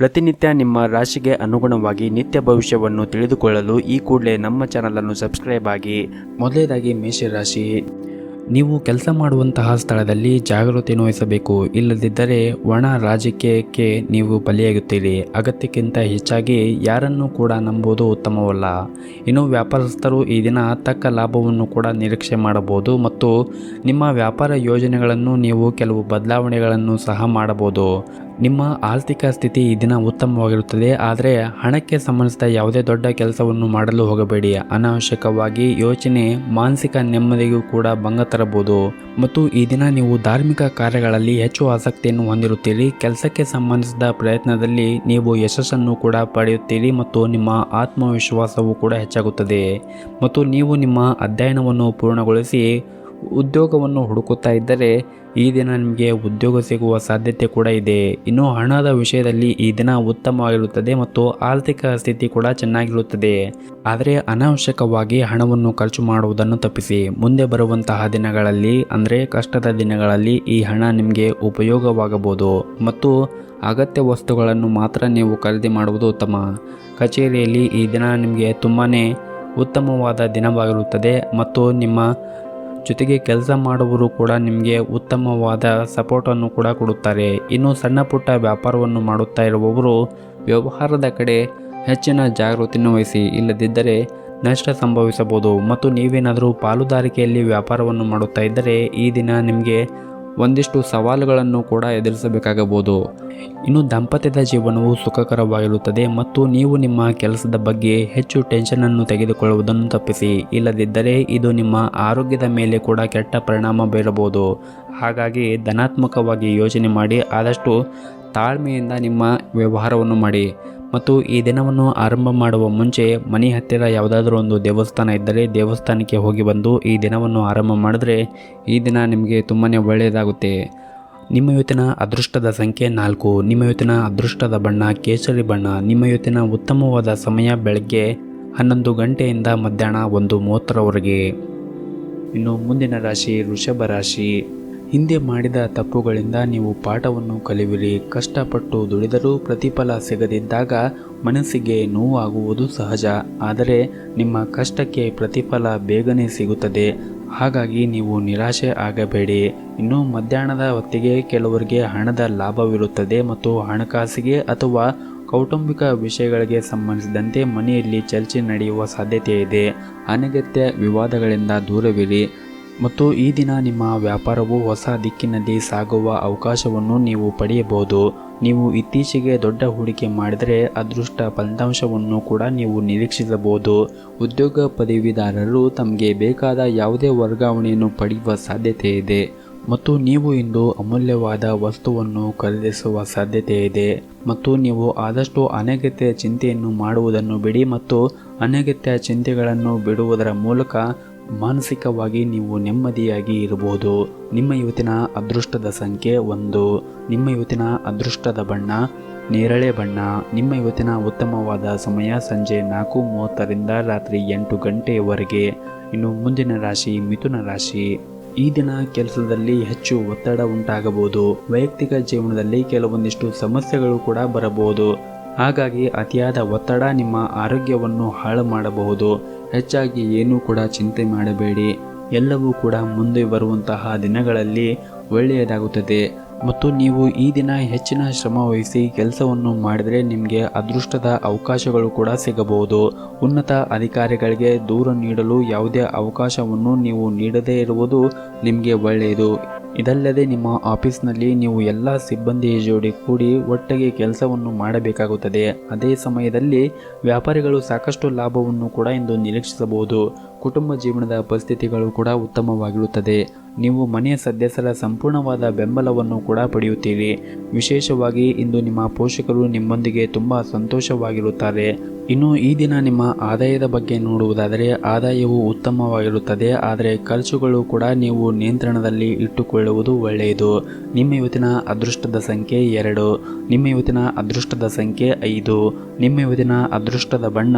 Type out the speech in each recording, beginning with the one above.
ಪ್ರತಿನಿತ್ಯ ನಿಮ್ಮ ರಾಶಿಗೆ ಅನುಗುಣವಾಗಿ ನಿತ್ಯ ಭವಿಷ್ಯವನ್ನು ತಿಳಿದುಕೊಳ್ಳಲು ಈ ಕೂಡಲೇ ನಮ್ಮ ಚಾನಲನ್ನು ಸಬ್ಸ್ಕ್ರೈಬ್ ಆಗಿ. ಮೊದಲನೇದಾಗಿ ಮೇಷರಾಶಿ. ನೀವು ಕೆಲಸ ಮಾಡುವಂತಹ ಸ್ಥಳದಲ್ಲಿ ಜಾಗೃತಿಯನ್ನು ವಹಿಸಬೇಕು. ಇಲ್ಲದಿದ್ದರೆ ಒಣ ರಾಜಕೀಯಕ್ಕೆ ನೀವು ಬಲಿಯಾಗುತ್ತೀರಿ. ಅಗತ್ಯಕ್ಕಿಂತ ಹೆಚ್ಚಾಗಿ ಯಾರನ್ನು ಕೂಡ ನಂಬುವುದು ಉತ್ತಮವಲ್ಲ. ಇನ್ನು ವ್ಯಾಪಾರಸ್ಥರು ಈ ದಿನ ತಕ್ಕ ಲಾಭವನ್ನು ಕೂಡ ನಿರೀಕ್ಷೆ ಮಾಡಬಹುದು ಮತ್ತು ನಿಮ್ಮ ವ್ಯಾಪಾರ ಯೋಜನೆಗಳನ್ನು ನೀವು ಕೆಲವು ಬದಲಾವಣೆಗಳನ್ನು ಸಹ ಮಾಡಬಹುದು. ನಿಮ್ಮ ಆರ್ಥಿಕ ಸ್ಥಿತಿ ಈ ದಿನ ಉತ್ತಮವಾಗಿರುತ್ತದೆ. ಆದರೆ ಹಣಕ್ಕೆ ಸಂಬಂಧಿಸಿದ ಯಾವುದೇ ದೊಡ್ಡ ಕೆಲಸವನ್ನು ಮಾಡಲು ಹೋಗಬೇಡಿ. ಅನಾವಶ್ಯಕವಾಗಿ ಯೋಚನೆ ಮಾನಸಿಕ ನೆಮ್ಮದಿಗೂ ಕೂಡ ಭಂಗ ತರಬಹುದು. ಮತ್ತು ಈ ದಿನ ನೀವು ಧಾರ್ಮಿಕ ಕಾರ್ಯಗಳಲ್ಲಿ ಹೆಚ್ಚು ಆಸಕ್ತಿಯನ್ನು ಹೊಂದಿರುತ್ತೀರಿ. ಕೆಲಸಕ್ಕೆ ಸಂಬಂಧಿಸಿದ ಪ್ರಯತ್ನದಲ್ಲಿ ನೀವು ಯಶಸ್ಸನ್ನು ಕೂಡ ಪಡೆಯುತ್ತೀರಿ ಮತ್ತು ನಿಮ್ಮ ಆತ್ಮವಿಶ್ವಾಸವೂ ಕೂಡ ಹೆಚ್ಚಾಗುತ್ತದೆ. ಮತ್ತು ನೀವು ನಿಮ್ಮ ಅಧ್ಯಯನವನ್ನು ಪೂರ್ಣಗೊಳಿಸಿ ಉದ್ಯೋಗವನ್ನು ಹುಡುಕುತ್ತಾ ಇದ್ದರೆ ಈ ದಿನ ನಿಮಗೆ ಉದ್ಯೋಗ ಸಿಗುವ ಸಾಧ್ಯತೆ ಕೂಡ ಇದೆ. ಇನ್ನು ಹಣದ ವಿಷಯದಲ್ಲಿ ಈ ದಿನ ಉತ್ತಮವಾಗಿರುತ್ತದೆ ಮತ್ತು ಆರ್ಥಿಕ ಸ್ಥಿತಿ ಕೂಡ ಚೆನ್ನಾಗಿರುತ್ತದೆ. ಆದರೆ ಅನಾವಶ್ಯಕವಾಗಿ ಹಣವನ್ನು ಖರ್ಚು ಮಾಡುವುದನ್ನು ತಪ್ಪಿಸಿ. ಮುಂದೆ ಬರುವಂತಹ ದಿನಗಳಲ್ಲಿ ಅಂದರೆ ಕಷ್ಟದ ದಿನಗಳಲ್ಲಿ ಈ ಹಣ ನಿಮಗೆ ಉಪಯೋಗವಾಗಬಹುದು ಮತ್ತು ಅಗತ್ಯ ವಸ್ತುಗಳನ್ನು ಮಾತ್ರ ನೀವು ಖರೀದಿ ಮಾಡುವುದು ಉತ್ತಮ. ಕಚೇರಿಯಲ್ಲಿ ಈ ದಿನ ನಿಮಗೆ ತುಂಬಾ ಉತ್ತಮವಾದ ದಿನವಾಗಿರುತ್ತದೆ ಮತ್ತು ನಿಮ್ಮ ಜೊತೆಗೆ ಕೆಲಸ ಮಾಡುವವರು ಕೂಡ ನಿಮಗೆ ಉತ್ತಮವಾದ ಸಪೋರ್ಟನ್ನು ಕೂಡ ಕೊಡುತ್ತಾರೆ. ಇನ್ನು ಸಣ್ಣ ಪುಟ್ಟ ವ್ಯಾಪಾರವನ್ನು ಮಾಡುತ್ತಾ ಇರುವವರು ವ್ಯವಹಾರದ ಕಡೆ ಹೆಚ್ಚಿನ ಜಾಗೃತಿಯನ್ನು ವಹಿಸಿ. ಇಲ್ಲದಿದ್ದರೆ ನಷ್ಟ ಸಂಭವಿಸಬಹುದು. ಮತ್ತು ನೀವೇನಾದರೂ ಪಾಲುದಾರಿಕೆಯಲ್ಲಿ ವ್ಯಾಪಾರವನ್ನು ಮಾಡುತ್ತಾ ಇದ್ದರೆ ಈ ದಿನ ನಿಮಗೆ ಒಂದಿಷ್ಟು ಸವಾಲುಗಳನ್ನು ಕೂಡ ಎದುರಿಸಬೇಕಾಗಬಹುದು. ಇನ್ನು ದಾಂಪತ್ಯದ ಜೀವನವು ಸುಖಕರವಾಗಿರುತ್ತದೆ ಮತ್ತು ನೀವು ನಿಮ್ಮ ಕೆಲಸದ ಬಗ್ಗೆ ಹೆಚ್ಚು ಟೆನ್ಷನನ್ನು ತೆಗೆದುಕೊಳ್ಳುವುದನ್ನು ತಪ್ಪಿಸಿ. ಇಲ್ಲದಿದ್ದರೆ ಇದು ನಿಮ್ಮ ಆರೋಗ್ಯದ ಮೇಲೆ ಕೂಡ ಕೆಟ್ಟ ಪರಿಣಾಮ ಬೀರಬಹುದು. ಹಾಗಾಗಿ ಧನಾತ್ಮಕವಾಗಿ ಯೋಚನೆ ಮಾಡಿ ಆದಷ್ಟು ತಾಳ್ಮೆಯಿಂದ ನಿಮ್ಮ ವ್ಯವಹಾರವನ್ನು ಮಾಡಿ. ಮತ್ತು ಈ ದಿನವನ್ನು ಆರಂಭ ಮಾಡುವ ಮುಂಚೆ ಮನೆ ಹತ್ತಿರ ಯಾವುದಾದ್ರೂ ಒಂದು ದೇವಸ್ಥಾನ ಇದ್ದರೆ ದೇವಸ್ಥಾನಕ್ಕೆ ಹೋಗಿ ಬಂದು ಈ ದಿನವನ್ನು ಆರಂಭ ಮಾಡಿದ್ರೆ ಈ ದಿನ ನಿಮಗೆ ತುಂಬಾ ಒಳ್ಳೆಯದಾಗುತ್ತೆ. ನಿಮ್ಮ ಇವತ್ತಿನ ಅದೃಷ್ಟದ ಸಂಖ್ಯೆ 4. ನಿಮ್ಮ ಇವತ್ತಿನ ಅದೃಷ್ಟದ ಬಣ್ಣ ಕೇಸರಿ ಬಣ್ಣ. ನಿಮ್ಮ ಇವತ್ತಿನ ಉತ್ತಮವಾದ ಸಮಯ ಬೆಳಗ್ಗೆ 11 ಗಂಟೆಯಿಂದ ಮಧ್ಯಾಹ್ನ 1:30ರವರೆಗೆ. ಇನ್ನು ಮುಂದಿನ ರಾಶಿ ವೃಷಭ ರಾಶಿ. ಹಿಂದೆ ಮಾಡಿದ ತಪ್ಪುಗಳಿಂದ ನೀವು ಪಾಠವನ್ನು ಕಲಿಯುವಿರಿ. ಕಷ್ಟಪಟ್ಟು ದುಡಿದರೂ ಪ್ರತಿಫಲ ಸಿಗದಿದ್ದಾಗ ಮನಸ್ಸಿಗೆ ನೋವಾಗುವುದು ಸಹಜ. ಆದರೆ ನಿಮ್ಮ ಕಷ್ಟಕ್ಕೆ ಪ್ರತಿಫಲ ಬೇಗನೆ ಸಿಗುತ್ತದೆ. ಹಾಗಾಗಿ ನೀವು ನಿರಾಶೆ ಆಗಬೇಡಿ. ಇನ್ನು ಮಧ್ಯಾಹ್ನದ ಹೊತ್ತಿಗೆ ಕೆಲವರಿಗೆ ಹಣದ ಲಾಭವಿರುತ್ತದೆ ಮತ್ತು ಹಣಕಾಸಿಗೆ ಅಥವಾ ಕೌಟುಂಬಿಕ ವಿಷಯಗಳಿಗೆ ಸಂಬಂಧಿಸಿದಂತೆ ಮನೆಯಲ್ಲಿ ಚರ್ಚೆ ನಡೆಯುವ ಸಾಧ್ಯತೆ ಇದೆ. ಅನಗತ್ಯ ವಿವಾದಗಳಿಂದ ದೂರವಿರಿ. ಮತ್ತು ಈ ದಿನ ನಿಮ್ಮ ವ್ಯಾಪಾರವು ಹೊಸ ದಿಕ್ಕಿನಲ್ಲಿ ಸಾಗುವ ಅವಕಾಶವನ್ನು ನೀವು ಪಡೆಯಬಹುದು. ನೀವು ಇತ್ತೀಚೆಗೆ ದೊಡ್ಡ ಹೂಡಿಕೆ ಮಾಡಿದರೆ ಅದೃಷ್ಟ ಫಲಿತಾಂಶವನ್ನು ಕೂಡ ನೀವು ನಿರೀಕ್ಷಿಸಬಹುದು. ಉದ್ಯೋಗ ಪದವೀಧರರು ತಮಗೆ ಬೇಕಾದ ಯಾವುದೇ ವರ್ಗಾವಣೆಯನ್ನು ಪಡೆಯುವ ಸಾಧ್ಯತೆ ಇದೆ ಮತ್ತು ನೀವು ಇಂದು ಅಮೂಲ್ಯವಾದ ವಸ್ತುವನ್ನು ಖರೀದಿಸುವ ಸಾಧ್ಯತೆ ಇದೆ. ಮತ್ತು ನೀವು ಆದಷ್ಟು ಅನಗತ್ಯ ಚಿಂತೆಯನ್ನು ಮಾಡುವುದನ್ನು ಬಿಡಿ ಮತ್ತು ಅನಗತ್ಯ ಚಿಂತೆಗಳನ್ನು ಬಿಡುವುದರ ಮೂಲಕ ಮಾನಸಿಕವಾಗಿ ನೀವು ನೆಮ್ಮದಿಯಾಗಿ ಇರಬಹುದು. ನಿಮ್ಮ ಇವತ್ತಿನ ಅದೃಷ್ಟದ ಸಂಖ್ಯೆ 1. ನಿಮ್ಮ ಇವತ್ತಿನ ಅದೃಷ್ಟದ ಬಣ್ಣ ನೇರಳೆ ಬಣ್ಣ. ನಿಮ್ಮ ಇವತ್ತಿನ ಉತ್ತಮವಾದ ಸಮಯ ಸಂಜೆ 4:30ರಿಂದ ರಾತ್ರಿ 8 ಗಂಟೆಯವರೆಗೆ. ಇನ್ನು ಮುಂದಿನ ರಾಶಿ ಮಿಥುನ ರಾಶಿ. ಈ ದಿನ ಕೆಲಸದಲ್ಲಿ ಹೆಚ್ಚು ಒತ್ತಡ ಉಂಟಾಗಬಹುದು. ವೈಯಕ್ತಿಕ ಜೀವನದಲ್ಲಿ ಕೆಲವೊಂದಿಷ್ಟು ಸಮಸ್ಯೆಗಳು ಕೂಡ ಬರಬಹುದು. ಹಾಗಾಗಿ ಅತಿಯಾದ ಒತ್ತಡ ನಿಮ್ಮ ಆರೋಗ್ಯವನ್ನು ಹಾಳು ಮಾಡಬಹುದು. ಹೆಚ್ಚಾಗಿ ಏನೂ ಕೂಡ ಚಿಂತೆ ಮಾಡಬೇಡಿ. ಎಲ್ಲವೂ ಕೂಡ ಮುಂದೆ ಬರುವಂತಹ ದಿನಗಳಲ್ಲಿ ಒಳ್ಳೆಯದಾಗುತ್ತದೆ. ಮತ್ತು ನೀವು ಈ ದಿನ ಹೆಚ್ಚಿನ ಶ್ರಮ ವಹಿಸಿ ಕೆಲಸವನ್ನು ಮಾಡಿದರೆ ನಿಮಗೆ ಅದೃಷ್ಟದ ಅವಕಾಶಗಳು ಕೂಡ ಸಿಗಬಹುದು. ಉನ್ನತ ಅಧಿಕಾರಿಗಳಿಗೆ ದೂರು ನೀಡಲು ಯಾವುದೇ ಅವಕಾಶವನ್ನು ನೀವು ನೀಡದೇ ಇರುವುದು ನಿಮಗೆ ಒಳ್ಳೆಯದು. ಇದಲ್ಲದೆ ನಿಮ್ಮ ಆಫೀಸ್ನಲ್ಲಿ ನೀವು ಎಲ್ಲ ಸಿಬ್ಬಂದಿಯ ಜೋಡಿ ಕೂಡಿ ಒಟ್ಟಿಗೆ ಕೆಲಸವನ್ನು ಮಾಡಬೇಕಾಗುತ್ತದೆ. ಅದೇ ಸಮಯದಲ್ಲಿ ವ್ಯಾಪಾರಿಗಳು ಸಾಕಷ್ಟು ಲಾಭವನ್ನು ಕೂಡ ಇಂದು ನಿರೀಕ್ಷಿಸಬಹುದು. ಕುಟುಂಬ ಜೀವನದ ಪರಿಸ್ಥಿತಿಗಳು ಕೂಡ ಉತ್ತಮವಾಗಿರುತ್ತದೆ. ನೀವು ಮನೆಯ ಸದಸ್ಯರ ಸಂಪೂರ್ಣವಾದ ಬೆಂಬಲವನ್ನು ಕೂಡ ಪಡೆಯುತ್ತೀರಿ. ವಿಶೇಷವಾಗಿ ಇಂದು ನಿಮ್ಮ ಪೋಷಕರು ನಿಮ್ಮೊಂದಿಗೆ ತುಂಬ ಸಂತೋಷವಾಗಿರುತ್ತಾರೆ. ಇನ್ನು ಈ ದಿನ ನಿಮ್ಮ ಆದಾಯದ ಬಗ್ಗೆ ನೋಡುವುದಾದರೆ ಆದಾಯವು ಉತ್ತಮವಾಗಿರುತ್ತದೆ. ಆದರೆ ಖರ್ಚುಗಳು ಕೂಡ ನೀವು ನಿಯಂತ್ರಣದಲ್ಲಿ ಇಟ್ಟುಕೊಳ್ಳುವುದು ಒಳ್ಳೆಯದು. ನಿಮ್ಮ ಇವತ್ತಿನ ಅದೃಷ್ಟದ ಸಂಖ್ಯೆ 2. ನಿಮ್ಮ ಇವತ್ತಿನ ಅದೃಷ್ಟದ ಸಂಖ್ಯೆ 5. ನಿಮ್ಮ ಇವತ್ತಿನ ಅದೃಷ್ಟದ ಬಣ್ಣ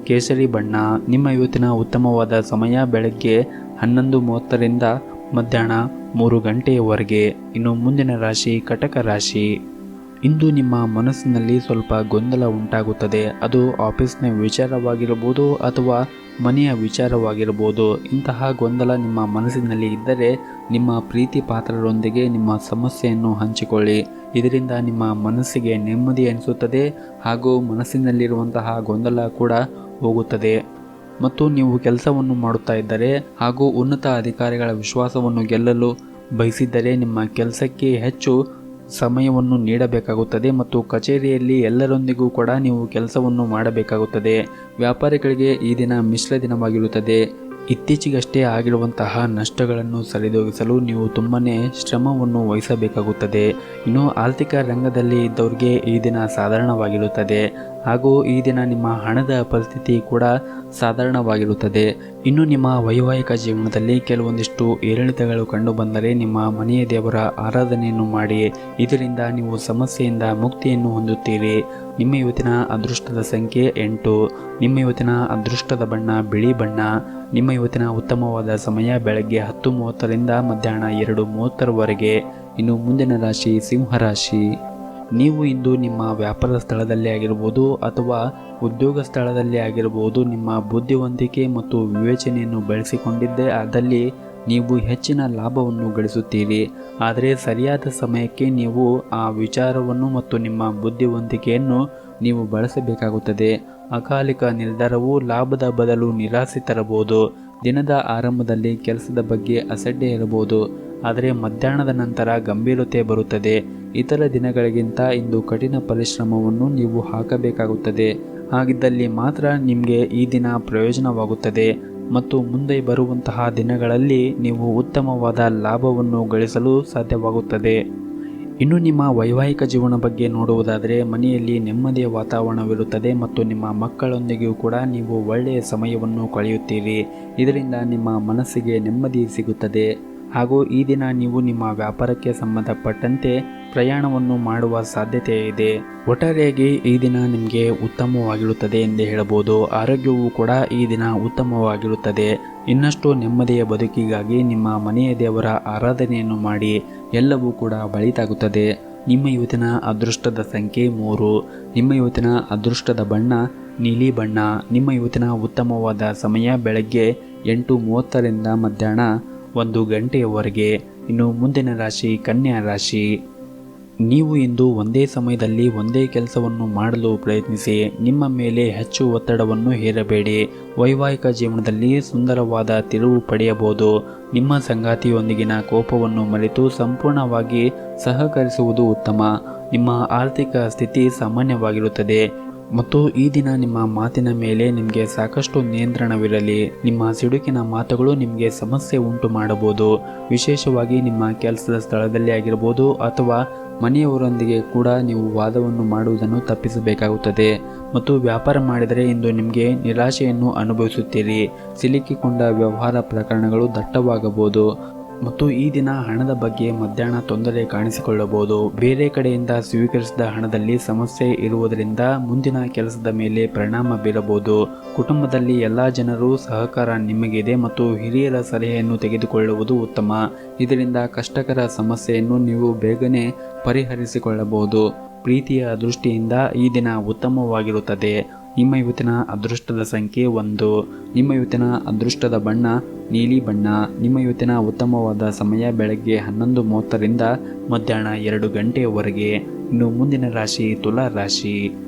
ಕೇಸರಿ ಬಣ್ಣ. ನಿಮ್ಮ ಇವತ್ತಿನ ಉತ್ತಮವಾದ ಸಮಯ ಬೆಳಗ್ಗೆ 11:30ರಿಂದ ಮಧ್ಯಾಹ್ನ 3 ಗಂಟೆಯವರೆಗೆ. ಇನ್ನು ಮುಂದಿನ ರಾಶಿ ಕಟಕ ರಾಶಿ. ಇಂದು ನಿಮ್ಮ ಮನಸ್ಸಿನಲ್ಲಿ ಸ್ವಲ್ಪ ಗೊಂದಲ ಉಂಟಾಗುತ್ತದೆ. ಅದು ಆಫೀಸ್ನ ವಿಚಾರವಾಗಿರಬಹುದು ಅಥವಾ ಮನೆಯ ವಿಚಾರವಾಗಿರಬಹುದು. ಇಂತಹ ಗೊಂದಲ ನಿಮ್ಮ ಮನಸ್ಸಿನಲ್ಲಿ ಇದ್ದರೆ ನಿಮ್ಮ ಪ್ರೀತಿ ಪಾತ್ರರೊಂದಿಗೆ ನಿಮ್ಮ ಸಮಸ್ಯೆಯನ್ನು ಹಂಚಿಕೊಳ್ಳಿ. ಇದರಿಂದ ನಿಮ್ಮ ಮನಸ್ಸಿಗೆ ನೆಮ್ಮದಿ ಅನಿಸುತ್ತದೆ ಹಾಗೂ ಮನಸ್ಸಿನಲ್ಲಿರುವಂತಹ ಗೊಂದಲ ಕೂಡ ಹೋಗುತ್ತದೆ. ಮತ್ತು ನೀವು ಕೆಲಸವನ್ನು ಮಾಡುತ್ತಾ ಇದ್ದರೆ ಹಾಗೂ ಉನ್ನತ ಅಧಿಕಾರಿಗಳ ವಿಶ್ವಾಸವನ್ನು ಗೆಲ್ಲಲು ಬಯಸಿದ್ದರೆ ನಿಮ್ಮ ಕೆಲಸಕ್ಕೆ ಹೆಚ್ಚು ಸಮಯವನ್ನು ನೀಡಬೇಕಾಗುತ್ತದೆ ಮತ್ತು ಕಚೇರಿಯಲ್ಲಿ ಎಲ್ಲರೊಂದಿಗೂ ಕೂಡ ನೀವು ಕೆಲಸವನ್ನು ಮಾಡಬೇಕಾಗುತ್ತದೆ. ವ್ಯಾಪಾರಿಗಳಿಗೆ ಈ ದಿನ ಮಿಶ್ರ ದಿನವಾಗಿರುತ್ತದೆ. ಇತ್ತೀಚೆಗಷ್ಟೇ ಆಗಿರುವಂತಹ ನಷ್ಟಗಳನ್ನು ಸರಿದೂಗಿಸಲು ನೀವು ತುಂಬನೇ ಶ್ರಮವನ್ನು ವಹಿಸಬೇಕಾಗುತ್ತದೆ. ಇನ್ನು ಆರ್ಥಿಕ ರಂಗದಲ್ಲಿ ಇದ್ದವರಿಗೆ ಈ ದಿನ ಸಾಧಾರಣವಾಗಿರುತ್ತದೆ ಹಾಗೂ ಈ ದಿನ ನಿಮ್ಮ ಹಣದ ಪರಿಸ್ಥಿತಿ ಕೂಡ ಸಾಧಾರಣವಾಗಿರುತ್ತದೆ. ಇನ್ನು ನಿಮ್ಮ ವೈವಾಹಿಕ ಜೀವನದಲ್ಲಿ ಕೆಲವೊಂದಿಷ್ಟು ಏರಿಳಿತಗಳು ಕಂಡುಬಂದರೆ ನಿಮ್ಮ ಮನೆಯ ದೇವರ ಆರಾಧನೆಯನ್ನು ಮಾಡಿ. ಇದರಿಂದ ನೀವು ಸಮಸ್ಯೆಯಿಂದ ಮುಕ್ತಿಯನ್ನು ಹೊಂದುತ್ತೀರಿ. ನಿಮ್ಮ ಇವತ್ತಿನ ಅದೃಷ್ಟದ ಸಂಖ್ಯೆ 8. ನಿಮ್ಮ ಇವತ್ತಿನ ಅದೃಷ್ಟದ ಬಣ್ಣ ಬಿಳಿ ಬಣ್ಣ. ನಿಮ್ಮ ಇವತ್ತಿನ ಉತ್ತಮವಾದ ಸಮಯ ಬೆಳಗ್ಗೆ 10:30ರಿಂದ ಮಧ್ಯಾಹ್ನ 2:30ರವರೆಗೆ. ಇನ್ನು ಮುಂದಿನ ರಾಶಿ ಸಿಂಹರಾಶಿ. ನೀವು ಇಂದು ನಿಮ್ಮ ವ್ಯಾಪಾರ ಸ್ಥಳದಲ್ಲಿ ಆಗಿರ್ಬೋದು ಅಥವಾ ಉದ್ಯೋಗ ಸ್ಥಳದಲ್ಲಿ ಆಗಿರಬಹುದು ನಿಮ್ಮ ಬುದ್ಧಿವಂತಿಕೆ ಮತ್ತು ವಿವೇಚನೆಯನ್ನು ಬಳಸಿಕೊಂಡಿದ್ದೇ ಆದಲ್ಲಿ ನೀವು ಹೆಚ್ಚಿನ ಲಾಭವನ್ನು ಗಳಿಸುತ್ತೀರಿ. ಆದರೆ ಸರಿಯಾದ ಸಮಯಕ್ಕೆ ನೀವು ಆ ವಿಚಾರವನ್ನು ಮತ್ತು ನಿಮ್ಮ ಬುದ್ಧಿವಂತಿಕೆಯನ್ನು ನೀವು ಬಳಸಬೇಕಾಗುತ್ತದೆ. ಅಕಾಲಿಕ ನಿರ್ಧಾರವು ಲಾಭದ ಬದಲು ನಿರಾಸೆ ತರಬಹುದು. ದಿನದ ಆರಂಭದಲ್ಲಿ ಕೆಲಸದ ಬಗ್ಗೆ ಅಸಡ್ಡೆ ಇರಬಹುದು, ಆದರೆ ಮಧ್ಯಾಹ್ನದ ನಂತರ ಗಂಭೀರತೆ ಬರುತ್ತದೆ. ಇತರ ದಿನಗಳಿಗಿಂತ ಇಂದು ಕಠಿಣ ಪರಿಶ್ರಮವನ್ನು ನೀವು ಹಾಕಬೇಕಾಗುತ್ತದೆ. ಹಾಗಿದ್ದಲ್ಲಿ ಮಾತ್ರ ನಿಮಗೆ ಈ ದಿನ ಪ್ರಯೋಜನವಾಗುತ್ತದೆ ಮತ್ತು ಮುಂದೆ ಬರುವಂತಹ ದಿನಗಳಲ್ಲಿ ನೀವು ಉತ್ತಮವಾದ ಲಾಭವನ್ನು ಗಳಿಸಲು ಸಾಧ್ಯವಾಗುತ್ತದೆ. ಇನ್ನು ನಿಮ್ಮ ವೈವಾಹಿಕ ಜೀವನ ಬಗ್ಗೆ ನೋಡುವುದಾದರೆ ಮನೆಯಲ್ಲಿ ನೆಮ್ಮದಿಯ ವಾತಾವರಣವಿರುತ್ತದೆ ಮತ್ತು ನಿಮ್ಮ ಮಕ್ಕಳೊಂದಿಗೂ ಕೂಡ ನೀವು ಒಳ್ಳೆಯ ಸಮಯವನ್ನು ಕಳೆಯುತ್ತೀರಿ. ಇದರಿಂದ ನಿಮ್ಮ ಮನಸ್ಸಿಗೆ ನೆಮ್ಮದಿ ಸಿಗುತ್ತದೆ ಹಾಗೂ ಈ ದಿನ ನೀವು ನಿಮ್ಮ ವ್ಯಾಪಾರಕ್ಕೆ ಸಂಬಂಧಪಟ್ಟಂತೆ ಪ್ರಯಾಣವನ್ನು ಮಾಡುವ ಸಾಧ್ಯತೆ ಇದೆ. ಒಟ್ಟಾರೆಯಾಗಿ ಈ ದಿನ ನಿಮಗೆ ಉತ್ತಮವಾಗಿರುತ್ತದೆ ಎಂದೇ ಹೇಳಬಹುದು. ಆರೋಗ್ಯವೂ ಕೂಡ ಈ ದಿನ ಉತ್ತಮವಾಗಿರುತ್ತದೆ. ಇನ್ನಷ್ಟು ನೆಮ್ಮದಿಯ ಬದುಕಿಗಾಗಿ ನಿಮ್ಮ ಮನೆಯ ದೇವರ ಆರಾಧನೆಯನ್ನು ಮಾಡಿ. ಎಲ್ಲವೂ ಕೂಡ ಒಳಿತಾಗುತ್ತದೆ. ನಿಮ್ಮ ಇವತ್ತಿನ ಅದೃಷ್ಟದ ಸಂಖ್ಯೆ 3. ನಿಮ್ಮ ಇವತ್ತಿನ ಅದೃಷ್ಟದ ಬಣ್ಣ ನೀಲಿ ಬಣ್ಣ. ನಿಮ್ಮ ಇವತ್ತಿನ ಉತ್ತಮವಾದ ಸಮಯ ಬೆಳಗ್ಗೆ 8:30ರಿಂದ ಮಧ್ಯಾಹ್ನ 1 ಗಂಟೆಯವರೆಗೆ. ಇನ್ನು ಮುಂದಿನ ರಾಶಿ ಕನ್ಯಾ ರಾಶಿ. ನೀವು ಇಂದು ಒಂದೇ ಸಮಯದಲ್ಲಿ ಒಂದೇ ಕೆಲಸವನ್ನು ಮಾಡಲು ಪ್ರಯತ್ನಿಸಿ. ನಿಮ್ಮ ಮೇಲೆ ಹೆಚ್ಚು ಒತ್ತಡವನ್ನು ಹೇರಬೇಡಿ. ವೈವಾಹಿಕ ಜೀವನದಲ್ಲಿ ಸುಂದರವಾದ ತಿರುವು ಪಡೆಯಬಹುದು. ನಿಮ್ಮ ಸಂಗಾತಿಯೊಂದಿಗಿನ ಕೋಪವನ್ನು ಮರೆತು ಸಂಪೂರ್ಣವಾಗಿ ಸಹಕರಿಸುವುದು ಉತ್ತಮ. ನಿಮ್ಮ ಆರ್ಥಿಕ ಸ್ಥಿತಿ ಸಾಮಾನ್ಯವಾಗಿರುತ್ತದೆ ಮತ್ತು ಈ ದಿನ ನಿಮ್ಮ ಮಾತಿನ ಮೇಲೆ ನಿಮಗೆ ಸಾಕಷ್ಟು ನಿಯಂತ್ರಣವಿರಲಿ. ನಿಮ್ಮ ಸಿಡುಕಿನ ಮಾತುಗಳು ನಿಮಗೆ ಸಮಸ್ಯೆ ಉಂಟು ಮಾಡಬಹುದು. ವಿಶೇಷವಾಗಿ ನಿಮ್ಮ ಕೆಲಸದ ಸ್ಥಳದಲ್ಲಿ ಆಗಿರಬಹುದು ಅಥವಾ ಮನೆಯವರೊಂದಿಗೆ ಕೂಡ ನೀವು ವಾದವನ್ನು ಮಾಡುವುದನ್ನು ತಪ್ಪಿಸಬೇಕಾಗುತ್ತದೆ. ಮತ್ತು ವ್ಯಾಪಾರ ಮಾಡಿದರೆ ಇಂದು ನಿಮಗೆ ನಿರಾಶೆಯನ್ನು ಅನುಭವಿಸುತ್ತೀರಿ. ಸಿಲುಕಿಕೊಂಡ ವ್ಯವಹಾರ ಪ್ರಕರಣಗಳು ದಟ್ಟವಾಗಬಹುದು ಮತ್ತು ಈ ದಿನ ಹಣದ ಬಗ್ಗೆ ಮಧ್ಯಾಹ್ನ ತೊಂದರೆ ಕಾಣಿಸಿಕೊಳ್ಳಬಹುದು. ಬೇರೆ ಕಡೆಯಿಂದ ಸ್ವೀಕರಿಸಿದ ಹಣದಲ್ಲಿ ಸಮಸ್ಯೆ ಇರುವುದರಿಂದ ಮುಂದಿನ ಕೆಲಸದ ಮೇಲೆ ಪರಿಣಾಮ ಬೀರಬಹುದು. ಕುಟುಂಬದಲ್ಲಿ ಎಲ್ಲ ಜನರು ಸಹಕಾರ ನಿಮಗಿದೆ ಮತ್ತು ಹಿರಿಯರ ಸಲಹೆಯನ್ನು ತೆಗೆದುಕೊಳ್ಳುವುದು ಉತ್ತಮ. ಇದರಿಂದ ಕಷ್ಟಕರ ಸಮಸ್ಯೆಯನ್ನು ನೀವು ಬೇಗನೆ ಪರಿಹರಿಸಿಕೊಳ್ಳಬಹುದು. ಪ್ರೀತಿಯ ದೃಷ್ಟಿಯಿಂದ ಈ ದಿನ ಉತ್ತಮವಾಗಿರುತ್ತದೆ. ನಿಮ್ಮ ಇವತ್ತಿನ ಅದೃಷ್ಟದ ಸಂಖ್ಯೆ 1. ನಿಮ್ಮ ಇವತ್ತಿನ ಅದೃಷ್ಟದ ಬಣ್ಣ ನೀಲಿ ಬಣ್ಣ. ನಿಮ್ಮ ಇವತ್ತಿನ ಉತ್ತಮವಾದ ಸಮಯ ಬೆಳಗ್ಗೆ 11:30ರಿಂದ ಮಧ್ಯಾಹ್ನ 2 ಗಂಟೆಯವರೆಗೆ. ಇನ್ನು ಮುಂದಿನ ರಾಶಿ ತುಲಾ ರಾಶಿ.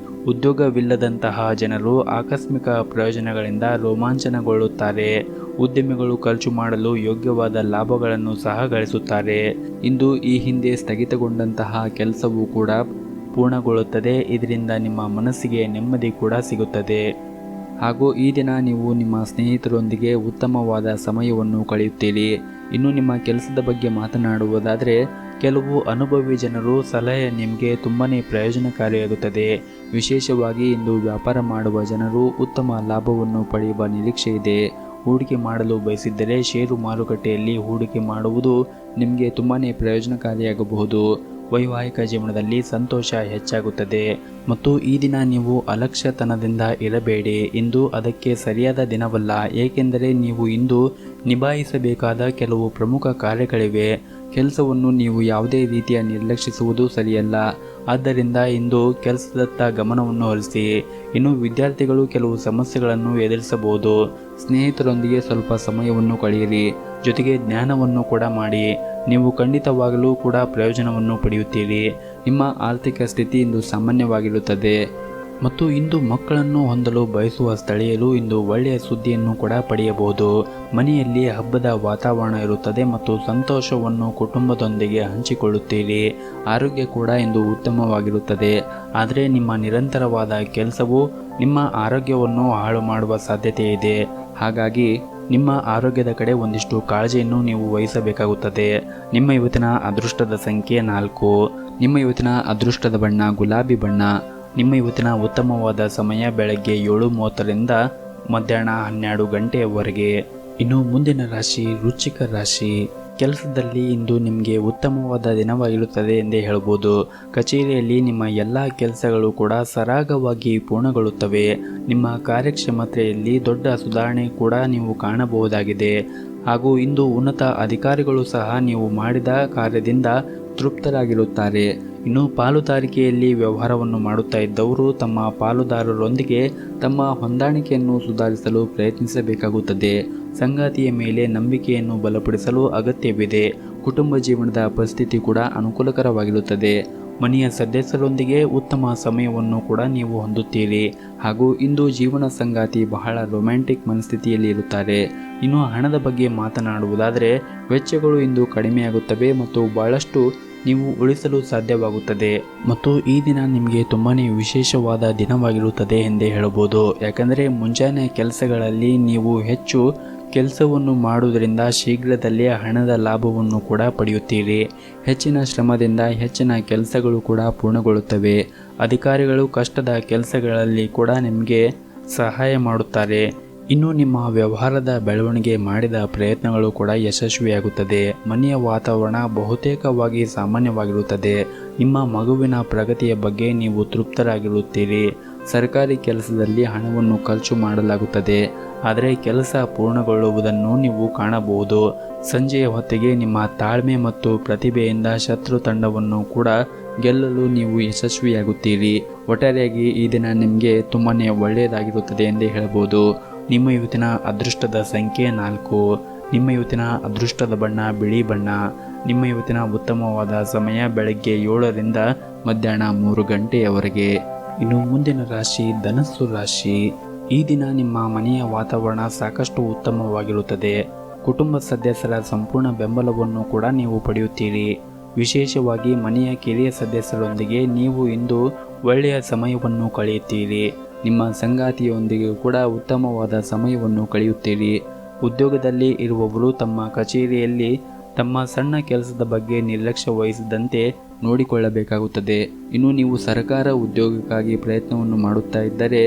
ಉದ್ಯೋಗವಿಲ್ಲದಂತಹ ಜನರು ಆಕಸ್ಮಿಕ ಪ್ರಯೋಜನಗಳಿಂದ ರೋಮಾಂಚನಗೊಳ್ಳುತ್ತಾರೆ. ಉದ್ಯಮಿಗಳು ಖರ್ಚು ಮಾಡಲು ಯೋಗ್ಯವಾದ ಲಾಭಗಳನ್ನು ಸಹ ಗಳಿಸುತ್ತಾರೆ. ಇಂದು ಈ ಹಿಂದೆ ಸ್ಥಗಿತಗೊಂಡಂತಹ ಕೆಲಸವೂ ಕೂಡ ಪೂರ್ಣಗೊಳ್ಳುತ್ತದೆ. ಇದರಿಂದ ನಿಮ್ಮ ಮನಸ್ಸಿಗೆ ನೆಮ್ಮದಿ ಕೂಡ ಸಿಗುತ್ತದೆ ಹಾಗೂ ಈ ದಿನ ನೀವು ನಿಮ್ಮ ಸ್ನೇಹಿತರೊಂದಿಗೆ ಉತ್ತಮವಾದ ಸಮಯವನ್ನು ಕಳೆಯುತ್ತೀರಿ. ಇನ್ನು ನಿಮ್ಮ ಕೆಲಸದ ಬಗ್ಗೆ ಮಾತನಾಡುವುದಾದರೆ ಕೆಲವು ಅನುಭವಿ ಜನರು ಸಲಹೆ ನಿಮಗೆ ತುಂಬನೇ ಪ್ರಯೋಜನಕಾರಿಯಾಗುತ್ತದೆ. ವಿಶೇಷವಾಗಿ ಇಂದು ವ್ಯಾಪಾರ ಮಾಡುವ ಜನರು ಉತ್ತಮ ಲಾಭವನ್ನು ಪಡೆಯುವ ನಿರೀಕ್ಷೆ ಇದೆ. ಹೂಡಿಕೆ ಮಾಡಲು ಬಯಸಿದ್ದರೆ ಷೇರು ಮಾರುಕಟ್ಟೆಯಲ್ಲಿ ಹೂಡಿಕೆ ಮಾಡುವುದು ನಿಮಗೆ ತುಂಬನೇ ಪ್ರಯೋಜನಕಾರಿಯಾಗಬಹುದು. ವೈವಾಹಿಕ ಜೀವನದಲ್ಲಿ ಸಂತೋಷ ಹೆಚ್ಚಾಗುತ್ತದೆ ಮತ್ತು ಈ ದಿನ ನೀವು ಅಲಕ್ಷ್ಯತನದಿಂದ ಇರಬೇಡಿ. ಇಂದು ಅದಕ್ಕೆ ಸರಿಯಾದ ದಿನವಲ್ಲ, ಏಕೆಂದರೆ ನೀವು ಇಂದು ನಿಭಾಯಿಸಬೇಕಾದ ಕೆಲವು ಪ್ರಮುಖ ಕಾರ್ಯಗಳಿವೆ. ಕೆಲಸವನ್ನು ನೀವು ಯಾವುದೇ ರೀತಿಯ ನಿರ್ಲಕ್ಷಿಸುವುದು ಸರಿಯಲ್ಲ. ಆದ್ದರಿಂದ ಇಂದು ಕೆಲಸದತ್ತ ಗಮನವನ್ನು ಹರಿಸಿ. ಇನ್ನು ವಿದ್ಯಾರ್ಥಿಗಳು ಕೆಲವು ಸಮಸ್ಯೆಗಳನ್ನು ಎದುರಿಸಬಹುದು. ಸ್ನೇಹಿತರೊಂದಿಗೆ ಸ್ವಲ್ಪ ಸಮಯವನ್ನು ಕಳೆಯಿರಿ, ಜೊತೆಗೆ ಜ್ಞಾನವನ್ನು ಕೂಡ ಮಾಡಿ. ನೀವು ಖಂಡಿತವಾಗಲೂ ಕೂಡ ಪ್ರಯೋಜನವನ್ನು ಪಡೆಯುತ್ತೀರಿ. ನಿಮ್ಮ ಆರ್ಥಿಕ ಸ್ಥಿತಿ ಇಂದು ಸಾಮಾನ್ಯವಾಗಿರುತ್ತದೆ ಮತ್ತು ಇಂದು ಮಕ್ಕಳನ್ನು ಹೊಂದಲು ಬಯಸುವ ಸ್ಥಳೀಯರು ಇಂದು ಒಳ್ಳೆಯ ಸುದ್ದಿಯನ್ನು ಕೂಡ ಪಡೆಯಬಹುದು. ಮನೆಯಲ್ಲಿ ಹಬ್ಬದ ವಾತಾವರಣ ಇರುತ್ತದೆ ಮತ್ತು ಸಂತೋಷವನ್ನು ಕುಟುಂಬದೊಂದಿಗೆ ಹಂಚಿಕೊಳ್ಳುತ್ತೀರಿ. ಆರೋಗ್ಯ ಕೂಡ ಇಂದು ಉತ್ತಮವಾಗಿರುತ್ತದೆ. ಆದರೆ ನಿಮ್ಮ ನಿರಂತರವಾದ ಕೆಲಸವು ನಿಮ್ಮ ಆರೋಗ್ಯವನ್ನು ಹಾಳು ಮಾಡುವ ಸಾಧ್ಯತೆ ಇದೆ. ಹಾಗಾಗಿ ನಿಮ್ಮ ಆರೋಗ್ಯದ ಕಡೆ ಒಂದಿಷ್ಟು ಕಾಳಜಿಯನ್ನು ನೀವು ವಹಿಸಬೇಕಾಗುತ್ತದೆ. ನಿಮ್ಮ ಇವತ್ತಿನ ಅದೃಷ್ಟದ ಸಂಖ್ಯೆ 4. ನಿಮ್ಮ ಇವತ್ತಿನ ಅದೃಷ್ಟದ ಬಣ್ಣ ಗುಲಾಬಿ ಬಣ್ಣ. ನಿಮ್ಮ ಇವತ್ತಿನ ಉತ್ತಮವಾದ ಸಮಯ ಬೆಳಗ್ಗೆ 7:30ರಿಂದ ಮಧ್ಯಾಹ್ನ 12 ಗಂಟೆಯವರೆಗೆ. ಇನ್ನು ಮುಂದಿನ ರಾಶಿ ವೃಶ್ಚಿಕ ರಾಶಿ. ಕೆಲಸದಲ್ಲಿ ಇಂದು ನಿಮಗೆ ಉತ್ತಮವಾದ ದಿನವಾಗಿರುತ್ತದೆ ಎಂದೇ ಹೇಳ್ಬೋದು. ಕಚೇರಿಯಲ್ಲಿ ನಿಮ್ಮ ಎಲ್ಲ ಕೆಲಸಗಳು ಕೂಡ ಸರಾಗವಾಗಿ ಪೂರ್ಣಗೊಳ್ಳುತ್ತವೆ. ನಿಮ್ಮ ಕಾರ್ಯಕ್ಷಮತೆಯಲ್ಲಿ ದೊಡ್ಡ ಸುಧಾರಣೆ ಕೂಡ ನೀವು ಕಾಣಬಹುದಾಗಿದೆ. ಹಾಗೂ ಇಂದು ಉನ್ನತ ಅಧಿಕಾರಿಗಳು ಸಹ ನೀವು ಮಾಡಿದ ಕಾರ್ಯದಿಂದ ತೃಪ್ತರಾಗಿರುತ್ತಾರೆ. ಇನ್ನು ಪಾಲುದಾರಿಕೆಯಲ್ಲಿ ವ್ಯವಹಾರವನ್ನು ಮಾಡುತ್ತಾ ಇದ್ದವರು ತಮ್ಮ ಪಾಲುದಾರರೊಂದಿಗೆ ತಮ್ಮ ಹೊಂದಾಣಿಕೆಯನ್ನು ಸುಧಾರಿಸಲು ಪ್ರಯತ್ನಿಸಬೇಕಾಗುತ್ತದೆ. ಸಂಗಾತಿಯ ಮೇಲೆ ನಂಬಿಕೆಯನ್ನು ಬಲಪಡಿಸಲು ಅಗತ್ಯವಿದೆ. ಕುಟುಂಬ ಜೀವನದ ಪರಿಸ್ಥಿತಿ ಕೂಡ ಅನುಕೂಲಕರವಾಗಿರುತ್ತದೆ. ಮನೆಯ ಸದಸ್ಯರೊಂದಿಗೆ ಉತ್ತಮ ಸಮಯವನ್ನು ಕೂಡ ನೀವು ಹೊಂದುತ್ತೀರಿ. ಹಾಗೂ ಇಂದು ಜೀವನ ಸಂಗಾತಿ ಬಹಳ ರೊಮ್ಯಾಂಟಿಕ್ ಮನಸ್ಥಿತಿಯಲ್ಲಿ ಇರುತ್ತಾರೆ. ಇನ್ನು ಹಣದ ಬಗ್ಗೆ ಮಾತನಾಡುವುದಾದರೆ ವೆಚ್ಚಗಳು ಇಂದು ಕಡಿಮೆಯಾಗುತ್ತವೆ ಮತ್ತು ಬಹಳಷ್ಟು ನೀವು ಉಳಿಸಲು ಸಾಧ್ಯವಾಗುತ್ತದೆ. ಮತ್ತು ಈ ದಿನ ನಿಮಗೆ ತುಂಬಾ ವಿಶೇಷವಾದ ದಿನವಾಗಿರುತ್ತದೆ ಎಂದೇ ಹೇಳಬಹುದು. ಯಾಕಂದರೆ ಮುಂಜಾನೆ ಕೆಲಸಗಳಲ್ಲಿ ನೀವು ಹೆಚ್ಚು ಕೆಲಸವನ್ನು ಮಾಡುವುದರಿಂದ ಶೀಘ್ರದಲ್ಲೇ ಹಣದ ಲಾಭವನ್ನು ಕೂಡ ಪಡೆಯುತ್ತೀರಿ. ಹೆಚ್ಚಿನ ಶ್ರಮದಿಂದ ಹೆಚ್ಚಿನ ಕೆಲಸಗಳು ಕೂಡ ಪೂರ್ಣಗೊಳ್ಳುತ್ತವೆ. ಅಧಿಕಾರಿಗಳು ಕಷ್ಟದ ಕೆಲಸಗಳಲ್ಲಿ ಕೂಡ ನಿಮಗೆ ಸಹಾಯ ಮಾಡುತ್ತಾರೆ. ಇನ್ನು ನಿಮ್ಮ ವ್ಯವಹಾರದ ಬೆಳವಣಿಗೆ ಮಾಡಿದ ಪ್ರಯತ್ನಗಳು ಕೂಡ ಯಶಸ್ವಿಯಾಗುತ್ತದೆ. ಮನೆಯ ವಾತಾವರಣ ಬಹುತೇಕವಾಗಿ ಸಾಮಾನ್ಯವಾಗಿರುತ್ತದೆ. ನಿಮ್ಮ ಮಗುವಿನ ಪ್ರಗತಿಯ ಬಗ್ಗೆ ನೀವು ತೃಪ್ತರಾಗಿರುತ್ತೀರಿ. ಸರ್ಕಾರಿ ಕೆಲಸದಲ್ಲಿ ಹಣವನ್ನು ಖರ್ಚು ಮಾಡಲಾಗುತ್ತದೆ, ಆದರೆ ಕೆಲಸ ಪೂರ್ಣಗೊಳ್ಳುವುದನ್ನು ನೀವು ಕಾಣಬಹುದು. ಸಂಜೆಯ ಹೊತ್ತಿಗೆ ನಿಮ್ಮ ತಾಳ್ಮೆ ಮತ್ತು ಪ್ರತಿಭೆಯಿಂದ ಶತ್ರು ತಂಡವನ್ನು ಕೂಡ ಗೆಲ್ಲಲು ನೀವು ಯಶಸ್ವಿಯಾಗುತ್ತೀರಿ. ಒಟ್ಟಾರೆಯಾಗಿ ಈ ದಿನ ನಿಮಗೆ ತುಂಬಾ ಒಳ್ಳೆಯದಾಗಿರುತ್ತದೆ ಎಂದೇ ಹೇಳಬಹುದು. ನಿಮ್ಮ ಇವತ್ತಿನ ಅದೃಷ್ಟದ ಸಂಖ್ಯೆ 4. ನಿಮ್ಮ ಇವತ್ತಿನ ಅದೃಷ್ಟದ ಬಣ್ಣ ಬಿಳಿ ಬಣ್ಣ. ನಿಮ್ಮ ಇವತ್ತಿನ ಉತ್ತಮವಾದ ಸಮಯ ಬೆಳಗ್ಗೆ 7ರಿಂದ ಮಧ್ಯಾಹ್ನ 3 ಗಂಟೆಯವರೆಗೆ. ಇನ್ನು ಮುಂದಿನ ರಾಶಿ ಧನಸ್ಸು ರಾಶಿ. ಈ ದಿನ ನಿಮ್ಮ ಮನೆಯ ವಾತಾವರಣ ಸಾಕಷ್ಟು ಉತ್ತಮವಾಗಿರುತ್ತದೆ. ಕುಟುಂಬ ಸದಸ್ಯರ ಸಂಪೂರ್ಣ ಬೆಂಬಲವನ್ನು ಕೂಡ ನೀವು ಪಡೆಯುತ್ತೀರಿ. ವಿಶೇಷವಾಗಿ ಮನೆಯ ಕಿರಿಯ ಸದಸ್ಯರೊಂದಿಗೆ ನೀವು ಇಂದು ಒಳ್ಳೆಯ ಸಮಯವನ್ನು ಕಳೆಯುತ್ತೀರಿ. ನಿಮ್ಮ ಸಂಗಾತಿಯೊಂದಿಗೆ ಕೂಡ ಉತ್ತಮವಾದ ಸಮಯವನ್ನು ಕಳೆಯುತ್ತೀರಿ. ಉದ್ಯೋಗದಲ್ಲಿ ಇರುವವರು ತಮ್ಮ ಕಚೇರಿಯಲ್ಲಿ ತಮ್ಮ ಸಣ್ಣ ಕೆಲಸದ ಬಗ್ಗೆ ನಿರ್ಲಕ್ಷ್ಯ ವಹಿಸದಂತೆ ನೋಡಿಕೊಳ್ಳಬೇಕಾಗುತ್ತದೆ. ಇನ್ನು ನೀವು ಸರ್ಕಾರ ಉದ್ಯೋಗಕ್ಕಾಗಿ ಪ್ರಯತ್ನವನ್ನು ಮಾಡುತ್ತಾ ಇದ್ದರೆ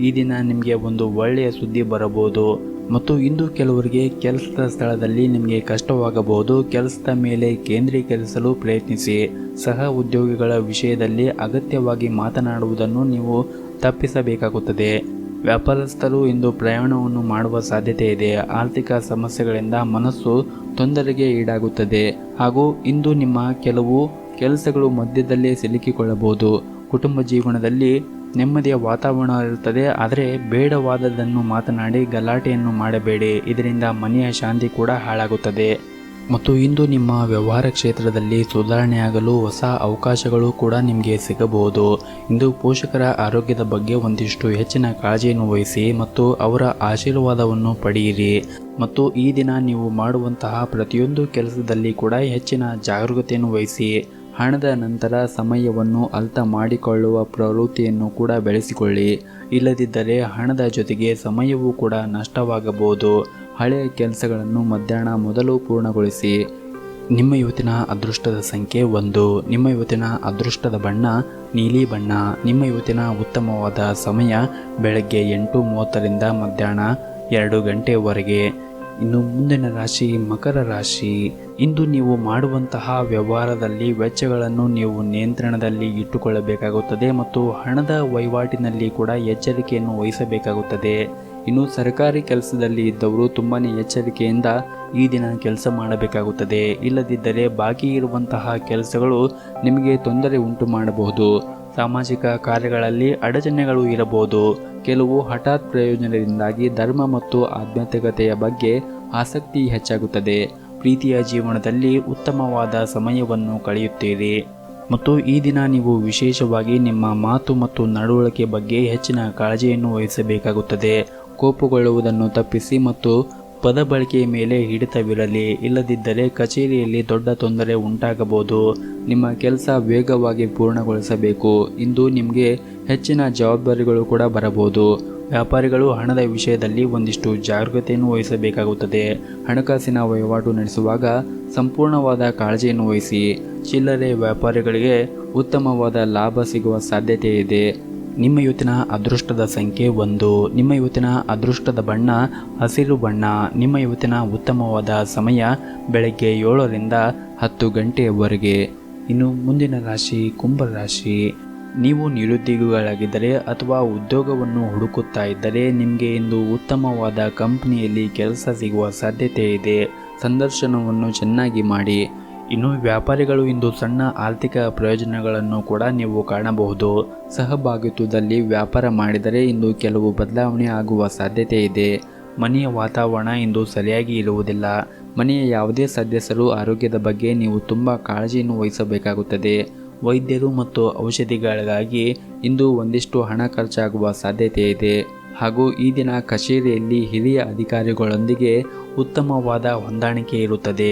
ಈ ದಿನ ನಿಮಗೆ ಒಂದು ಒಳ್ಳೆಯ ಸುದ್ದಿ ಬರಬಹುದು. ಮತ್ತು ಇಂದು ಕೆಲವರಿಗೆ ಕೆಲಸದ ಸ್ಥಳದಲ್ಲಿ ನಿಮಗೆ ಕಷ್ಟವಾಗಬಹುದು. ಕೆಲಸದ ಮೇಲೆ ಕೇಂದ್ರೀಕರಿಸಲು ಪ್ರಯತ್ನಿಸಿ. ಸಹ ಉದ್ಯೋಗಿಗಳ ವಿಷಯದಲ್ಲಿ ಅಗತ್ಯವಾಗಿ ಮಾತನಾಡುವುದನ್ನು ನೀವು ತಪ್ಪಿಸಬೇಕಾಗುತ್ತದೆ. ವ್ಯಾಪಾರಸ್ಥರು ಇಂದು ಪ್ರಯಾಣವನ್ನು ಮಾಡುವ ಸಾಧ್ಯತೆ ಇದೆ. ಆರ್ಥಿಕ ಸಮಸ್ಯೆಗಳಿಂದ ಮನಸ್ಸು ತೊಂದರೆಗೆ ಈಡಾಗುತ್ತದೆ. ಹಾಗೂ ಇಂದು ನಿಮ್ಮ ಕೆಲವು ಕೆಲಸಗಳು ಮಧ್ಯದಲ್ಲೇ ಸಿಲುಕಿಕೊಳ್ಳಬಹುದು. ಕುಟುಂಬ ಜೀವನದಲ್ಲಿ ನೆಮ್ಮದಿಯ ವಾತಾವರಣ ಇರುತ್ತದೆ, ಆದರೆ ಬೇಡವಾದದನ್ನು ಮಾತನಾಡಿ ಗಲಾಟೆಯನ್ನು ಮಾಡಬೇಡಿ. ಇದರಿಂದ ಮನೆಯ ಶಾಂತಿ ಕೂಡ ಹಾಳಾಗುತ್ತದೆ. ಮತ್ತು ಇಂದು ನಿಮ್ಮ ವ್ಯವಹಾರ ಕ್ಷೇತ್ರದಲ್ಲಿ ಸುಧಾರಣೆಯಾಗಲು ಹೊಸ ಅವಕಾಶಗಳು ಕೂಡ ನಿಮಗೆ ಸಿಗಬಹುದು. ಇಂದು ಪೋಷಕರ ಆರೋಗ್ಯದ ಬಗ್ಗೆ ಒಂದಿಷ್ಟು ಹೆಚ್ಚಿನ ಕಾಳಜಿಯನ್ನು ವಹಿಸಿ ಮತ್ತು ಅವರ ಆಶೀರ್ವಾದವನ್ನು ಪಡೆಯಿರಿ. ಮತ್ತು ಈ ದಿನ ನೀವು ಮಾಡುವಂತಹ ಪ್ರತಿಯೊಂದು ಕೆಲಸದಲ್ಲಿ ಕೂಡ ಹೆಚ್ಚಿನ ಜಾಗರೂಕತೆಯನ್ನು ವಹಿಸಿ. ಹಣದ ನಂತರ ಸಮಯವನ್ನು ಅರ್ಥ ಮಾಡಿಕೊಳ್ಳುವ ಪ್ರವೃತ್ತಿಯನ್ನು ಕೂಡ ಬೆಳೆಸಿಕೊಳ್ಳಿ. ಇಲ್ಲದಿದ್ದರೆ ಹಣದ ಜೊತೆಗೆ ಸಮಯವೂ ಕೂಡ ನಷ್ಟವಾಗಬಹುದು. ಹಳೆಯ ಕೆಲಸಗಳನ್ನು ಮಧ್ಯಾಹ್ನ ಮೊದಲು ಪೂರ್ಣಗೊಳಿಸಿ. ನಿಮ್ಮ ಇವತ್ತಿನ ಅದೃಷ್ಟದ ಸಂಖ್ಯೆ 1. ನಿಮ್ಮ ಇವತ್ತಿನ ಅದೃಷ್ಟದ ಬಣ್ಣ ನೀಲಿ ಬಣ್ಣ. ನಿಮ್ಮ ಇವತ್ತಿನ ಉತ್ತಮವಾದ ಸಮಯ ಬೆಳಗ್ಗೆ 8:30ರಿಂದ ಮಧ್ಯಾಹ್ನ 2 ಗಂಟೆಯವರೆಗೆ. ಇನ್ನು ಮುಂದಿನ ರಾಶಿ ಮಕರ ರಾಶಿ. ಇಂದು ನೀವು ಮಾಡುವಂತಹ ವ್ಯವಹಾರದಲ್ಲಿ ವೆಚ್ಚಗಳನ್ನು ನೀವು ನಿಯಂತ್ರಣದಲ್ಲಿ ಇಟ್ಟುಕೊಳ್ಳಬೇಕಾಗುತ್ತದೆ ಮತ್ತು ಹಣದ ವಹಿವಾಟಿನಲ್ಲಿ ಕೂಡ ಎಚ್ಚರಿಕೆಯನ್ನು ವಹಿಸಬೇಕಾಗುತ್ತದೆ. ಇನ್ನು ಸರ್ಕಾರಿ ಕೆಲಸದಲ್ಲಿ ಇದ್ದವರು ತುಂಬಾ ಎಚ್ಚರಿಕೆಯಿಂದ ಈ ದಿನ ಕೆಲಸ ಮಾಡಬೇಕಾಗುತ್ತದೆ. ಇಲ್ಲದಿದ್ದರೆ ಬಾಕಿ ಇರುವಂತಹ ಕೆಲಸಗಳು ನಿಮಗೆ ತೊಂದರೆ ಉಂಟು ಮಾಡಬಹುದು. ಸಾಮಾಜಿಕ ಕಾರ್ಯಗಳಲ್ಲಿ ಅಡಚಣೆಗಳು ಇರಬಹುದು. ಕೆಲವು ಹಠಾತ್ ಪ್ರಯೋಜನದಿಂದಾಗಿ ಧರ್ಮ ಮತ್ತು ಆಧ್ಯಾತ್ಮಿಕತೆಯ ಬಗ್ಗೆ ಆಸಕ್ತಿ ಹೆಚ್ಚಾಗುತ್ತದೆ. ಪ್ರೀತಿಯ ಜೀವನದಲ್ಲಿ ಉತ್ತಮವಾದ ಸಮಯವನ್ನು ಕಳೆಯುತ್ತೀರಿ ಮತ್ತು ಈ ದಿನ ನೀವು ವಿಶೇಷವಾಗಿ ನಿಮ್ಮ ಮಾತು ಮತ್ತು ನಡವಳಿಕೆ ಬಗ್ಗೆ ಹೆಚ್ಚಿನ ಕಾಳಜಿಯನ್ನು ವಹಿಸಬೇಕಾಗುತ್ತದೆ. ಕೋಪಗೊಳ್ಳುವುದನ್ನು ತಪ್ಪಿಸಿ ಮತ್ತು ಪದ ಬಳಕೆಯ ಮೇಲೆ ಹಿಡಿತವಿರಲಿ. ಇಲ್ಲದಿದ್ದರೆ ಕಚೇರಿಯಲ್ಲಿ ದೊಡ್ಡ ತೊಂದರೆ ಉಂಟಾಗಬಹುದು. ನಿಮ್ಮ ಕೆಲಸ ವೇಗವಾಗಿ ಪೂರ್ಣಗೊಳಿಸಬೇಕು. ಇಂದು ನಿಮಗೆ ಹೆಚ್ಚಿನ ಜವಾಬ್ದಾರಿಗಳು ಕೂಡ ಬರಬಹುದು. ವ್ಯಾಪಾರಿಗಳು ಹಣದ ವಿಷಯದಲ್ಲಿ ಒಂದಿಷ್ಟು ಜಾಗೃತೆಯನ್ನು ವಹಿಸಬೇಕಾಗುತ್ತದೆ. ಹಣಕಾಸಿನ ವಹಿವಾಟು ನಡೆಸುವಾಗ ಸಂಪೂರ್ಣವಾದ ಕಾಳಜಿಯನ್ನು ವಹಿಸಿ. ಚಿಲ್ಲರೆ ವ್ಯಾಪಾರಿಗಳಿಗೆ ಉತ್ತಮವಾದ ಲಾಭ ಸಿಗುವ ಸಾಧ್ಯತೆ ಇದೆ. ನಿಮ್ಮ ಇವತ್ತಿನ ಅದೃಷ್ಟದ ಸಂಖ್ಯೆ 1. ನಿಮ್ಮ ಇವತ್ತಿನ ಅದೃಷ್ಟದ ಬಣ್ಣ ಹಸಿರು ಬಣ್ಣ. ನಿಮ್ಮ ಇವತ್ತಿನ ಉತ್ತಮವಾದ ಸಮಯ ಬೆಳಗ್ಗೆ 7ರಿಂದ 10 ಗಂಟೆಯವರೆಗೆ. ಇನ್ನು ಮುಂದಿನ ರಾಶಿ ಕುಂಭ ರಾಶಿ. ನೀವು ನಿರುದ್ಯೋಗಿಗಳಾಗಿದ್ದರೆ ಅಥವಾ ಉದ್ಯೋಗವನ್ನು ಹುಡುಕುತ್ತಾ ಇದ್ದರೆ ನಿಮಗೆ ಇಂದು ಉತ್ತಮವಾದ ಕಂಪನಿಯಲ್ಲಿ ಕೆಲಸ ಸಿಗುವ ಸಾಧ್ಯತೆ ಇದೆ. ಸಂದರ್ಶನವನ್ನು ಚೆನ್ನಾಗಿ ಮಾಡಿ. ಇನ್ನು ವ್ಯಾಪಾರಿಗಳು ಇಂದು ಸಣ್ಣ ಆರ್ಥಿಕ ಪ್ರಯೋಜನಗಳನ್ನು ಕೂಡ ನೀವು ಕಾಣಬಹುದು. ಸಹಭಾಗಿತ್ವದಲ್ಲಿ ವ್ಯಾಪಾರ ಮಾಡಿದರೆ ಇಂದು ಕೆಲವು ಬದಲಾವಣೆ ಆಗುವ ಸಾಧ್ಯತೆ ಇದೆ. ಮನೆಯ ವಾತಾವರಣ ಇಂದು ಸರಿಯಾಗಿ ಇರುವುದಿಲ್ಲ. ಮನೆಯ ಯಾವುದೇ ಸದಸ್ಯರು ಆರೋಗ್ಯದ ಬಗ್ಗೆ ನೀವು ತುಂಬ ಕಾಳಜಿಯನ್ನು ವಹಿಸಬೇಕಾಗುತ್ತದೆ. ವೈದ್ಯರು ಮತ್ತು ಔಷಧಿಗಳಿಗಾಗಿ ಇಂದು ಒಂದಿಷ್ಟು ಹಣ ಖರ್ಚಾಗುವ ಸಾಧ್ಯತೆ ಇದೆ. ಹಾಗೂ ಈ ದಿನ ಕಚೇರಿಯಲ್ಲಿ ಹಿರಿಯ ಅಧಿಕಾರಿಗಳೊಂದಿಗೆ ಉತ್ತಮವಾದ ಹೊಂದಾಣಿಕೆ ಇರುತ್ತದೆ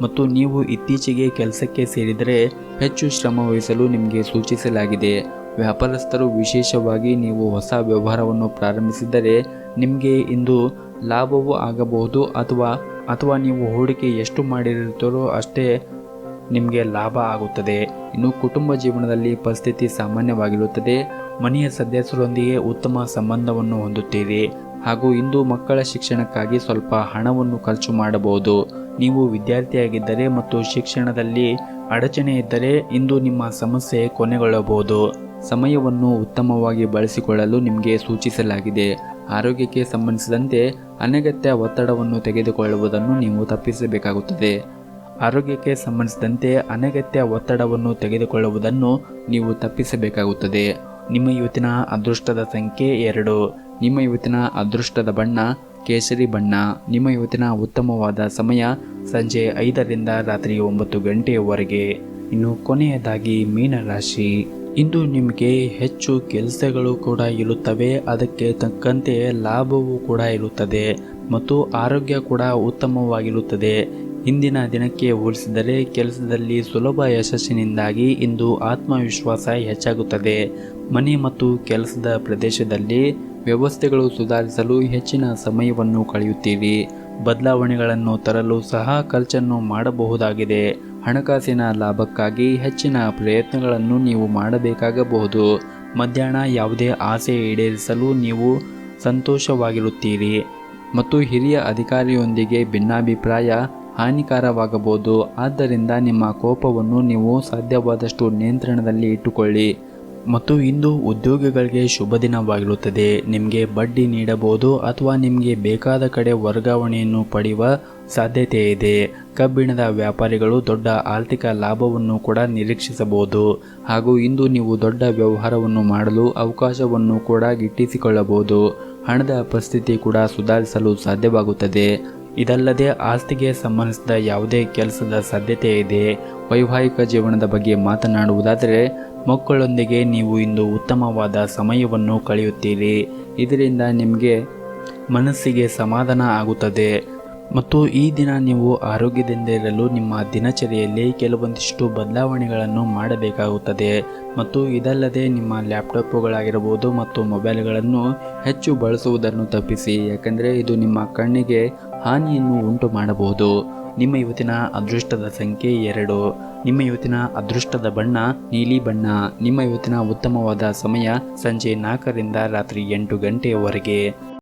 ಮತ್ತು ನೀವು ಇತ್ತೀಚೆಗೆ ಕೆಲಸಕ್ಕೆ ಸೇರಿದರೆ ಹೆಚ್ಚು ಶ್ರಮ ವಹಿಸಲು ನಿಮಗೆ ಸೂಚಿಸಲಾಗಿದೆ. ವ್ಯಾಪಾರಸ್ಥರು ವಿಶೇಷವಾಗಿ ನೀವು ಹೊಸ ವ್ಯವಹಾರವನ್ನು ಪ್ರಾರಂಭಿಸಿದರೆ ನಿಮಗೆ ಇಂದು ಲಾಭವೂ ಆಗಬಹುದು ಅಥವಾ ನೀವು ಹೂಡಿಕೆ ಎಷ್ಟು ಮಾಡಿರುತ್ತೀರೋ ಅಷ್ಟೇ ನಿಮಗೆ ಲಾಭ ಆಗುತ್ತದೆ. ಇನ್ನು ಕುಟುಂಬ ಜೀವನದಲ್ಲಿ ಪರಿಸ್ಥಿತಿ ಸಾಮಾನ್ಯವಾಗಿರುತ್ತದೆ. ಮನೆಯ ಸದಸ್ಯರೊಂದಿಗೆ ಉತ್ತಮ ಸಂಬಂಧವನ್ನು ಹೊಂದುತ್ತೀರಿ ಹಾಗೂ ಇಂದು ಮಕ್ಕಳ ಶಿಕ್ಷಣಕ್ಕಾಗಿ ಸ್ವಲ್ಪ ಹಣವನ್ನು ಖರ್ಚು ಮಾಡಬಹುದು. ನೀವು ವಿದ್ಯಾರ್ಥಿಯಾಗಿದ್ದರೆ ಮತ್ತು ಶಿಕ್ಷಣದಲ್ಲಿ ಅಡಚಣೆ ಇದ್ದರೆ ಇಂದು ನಿಮ್ಮ ಸಮಸ್ಯೆ ಕೊನೆಗೊಳ್ಳಬಹುದು. ಸಮಯವನ್ನು ಉತ್ತಮವಾಗಿ ಬಳಸಿಕೊಳ್ಳಲು ನಿಮಗೆ ಸೂಚಿಸಲಾಗಿದೆ. ಆರೋಗ್ಯಕ್ಕೆ ಸಂಬಂಧಿಸಿದಂತೆ ಅನಗತ್ಯ ಒತ್ತಡವನ್ನು ತೆಗೆದುಕೊಳ್ಳುವುದನ್ನು ನೀವು ತಪ್ಪಿಸಬೇಕಾಗುತ್ತದೆ. ಆರೋಗ್ಯಕ್ಕೆ ಸಂಬಂಧಿಸಿದಂತೆ ಅನಗತ್ಯ ಒತ್ತಡವನ್ನು ತೆಗೆದುಕೊಳ್ಳುವುದನ್ನು ನೀವು ತಪ್ಪಿಸಬೇಕಾಗುತ್ತದೆ. ನಿಮ್ಮ ಇವತ್ತಿನ ಅದೃಷ್ಟದ ಸಂಖ್ಯೆ 2. ನಿಮ್ಮ ಇವತ್ತಿನ ಅದೃಷ್ಟದ ಬಣ್ಣ ಕೇಸರಿ ಬಣ್ಣ. ನಿಮ್ಮ ಇವತ್ತಿನ ಉತ್ತಮವಾದ ಸಮಯ ಸಂಜೆ 5ರಿಂದ ರಾತ್ರಿ 9 ಗಂಟೆಯವರೆಗೆ. ಇನ್ನು ಕೊನೆಯದಾಗಿ ಮೀನರಾಶಿ. ಇಂದು ನಿಮಗೆ ಹೆಚ್ಚು ಕೆಲಸಗಳು ಕೂಡ ಇರುತ್ತವೆ. ಅದಕ್ಕೆ ತಕ್ಕಂತೆ ಲಾಭವೂ ಕೂಡ ಇರುತ್ತದೆ ಮತ್ತು ಆರೋಗ್ಯ ಕೂಡ ಉತ್ತಮವಾಗಿರುತ್ತದೆ. ಇಂದಿನ ದಿನಕ್ಕೆ ಹೋಲಿಸಿದರೆ ಕೆಲಸದಲ್ಲಿ ಸುಲಭ ಯಶಸ್ಸಿನಿಂದಾಗಿ ಇಂದು ಆತ್ಮವಿಶ್ವಾಸ ಹೆಚ್ಚಾಗುತ್ತದೆ. ಮನೆ ಮತ್ತು ಕೆಲಸದ ಪ್ರದೇಶದಲ್ಲಿ ವ್ಯವಸ್ಥೆಗಳು ಸುಧಾರಿಸಲು ಹೆಚ್ಚಿನ ಸಮಯವನ್ನು ಕಳೆಯುತ್ತೀರಿ. ಬದಲಾವಣೆಗಳನ್ನು ತರಲು ಸಹ ಖರ್ಚನ್ನು ಮಾಡಬಹುದಾಗಿದೆ. ಹಣಕಾಸಿನ ಲಾಭಕ್ಕಾಗಿ ಹೆಚ್ಚಿನ ಪ್ರಯತ್ನಗಳನ್ನು ನೀವು ಮಾಡಬೇಕಾಗಬಹುದು. ಮಧ್ಯಾಹ್ನ ಯಾವುದೇ ಆಸೆ ಈಡೇರಿಸಲು ನೀವು ಸಂತೋಷವಾಗಿರುತ್ತೀರಿ ಮತ್ತು ಹಿರಿಯ ಅಧಿಕಾರಿಯೊಂದಿಗೆ ಭಿನ್ನಾಭಿಪ್ರಾಯ ಹಾನಿಕರವಾಗಬಹುದು. ಆದ್ದರಿಂದ ನಿಮ್ಮ ಕೋಪವನ್ನು ನೀವು ಸಾಧ್ಯವಾದಷ್ಟು ನಿಯಂತ್ರಣದಲ್ಲಿ ಇಟ್ಟುಕೊಳ್ಳಿ. ಮತ್ತು ಇಂದು ಉದ್ಯೋಗಿಗಳಿಗೆ ಶುಭ ದಿನವಾಗಿರುತ್ತದೆ. ನಿಮಗೆ ಬಡ್ಡಿ ನೀಡಬಹುದು ಅಥವಾ ನಿಮಗೆ ಬೇಕಾದ ಕಡೆ ವರ್ಗಾವಣೆಯನ್ನು ಪಡೆಯುವ ಸಾಧ್ಯತೆ ಇದೆ. ಕಬ್ಬಿಣದ ವ್ಯಾಪಾರಿಗಳು ದೊಡ್ಡ ಆರ್ಥಿಕ ಲಾಭವನ್ನು ಕೂಡ ನಿರೀಕ್ಷಿಸಬಹುದು ಹಾಗೂ ಇಂದು ನೀವು ದೊಡ್ಡ ವ್ಯವಹಾರವನ್ನು ಮಾಡಲು ಅವಕಾಶವನ್ನು ಕೂಡ ಗಿಟ್ಟಿಸಿಕೊಳ್ಳಬಹುದು. ಹಣದ ಪರಿಸ್ಥಿತಿ ಕೂಡ ಸುಧಾರಿಸಲು ಸಾಧ್ಯವಾಗುತ್ತದೆ. ಇದಲ್ಲದೆ ಆಸ್ತಿಗೆ ಸಂಬಂಧಿಸಿದ ಯಾವುದೇ ಕೆಲಸದ ಸಾಧ್ಯತೆ ಇದೆ. ವೈವಾಹಿಕ ಜೀವನದ ಬಗ್ಗೆ ಮಾತನಾಡುವುದಾದರೆ ಮಕ್ಕಳೊಂದಿಗೆ ನೀವು ಇಂದು ಉತ್ತಮವಾದ ಸಮಯವನ್ನು ಕಳೆಯುತ್ತೀರಿ. ಇದರಿಂದ ನಿಮಗೆ ಮನಸ್ಸಿಗೆ ಸಮಾಧಾನ ಆಗುತ್ತದೆ ಮತ್ತು ಈ ದಿನ ನೀವು ಆರೋಗ್ಯದಿಂದ ಇರಲು ನಿಮ್ಮ ದಿನಚರಿಯಲ್ಲಿ ಕೆಲವೊಂದಿಷ್ಟು ಬದಲಾವಣೆಗಳನ್ನು ಮಾಡಬೇಕಾಗುತ್ತದೆ. ಮತ್ತು ಇದಲ್ಲದೆ ನಿಮ್ಮ ಲ್ಯಾಪ್ಟಾಪ್ಗಳಾಗಿರಬಹುದು ಮತ್ತು ಮೊಬೈಲ್ಗಳನ್ನು ಹೆಚ್ಚು ಬಳಸುವುದನ್ನು ತಪ್ಪಿಸಿ. ಯಾಕಂದರೆ ಇದು ನಿಮ್ಮ ಕಣ್ಣಿಗೆ ಹಾನಿಯನ್ನು ಉಂಟು ಮಾಡಬಹುದು. ನಿಮ್ಮ ಇವತ್ತಿನ ಅದೃಷ್ಟದ ಸಂಖ್ಯೆ 2. ನಿಮ್ಮ ಇವತ್ತಿನ ಅದೃಷ್ಟದ ಬಣ್ಣ ನೀಲಿ ಬಣ್ಣ. ನಿಮ್ಮ ಇವತ್ತಿನ ಉತ್ತಮವಾದ ಸಮಯ ಸಂಜೆ 4ರಿಂದ ರಾತ್ರಿ 8 ಗಂಟೆಯವರೆಗೆ.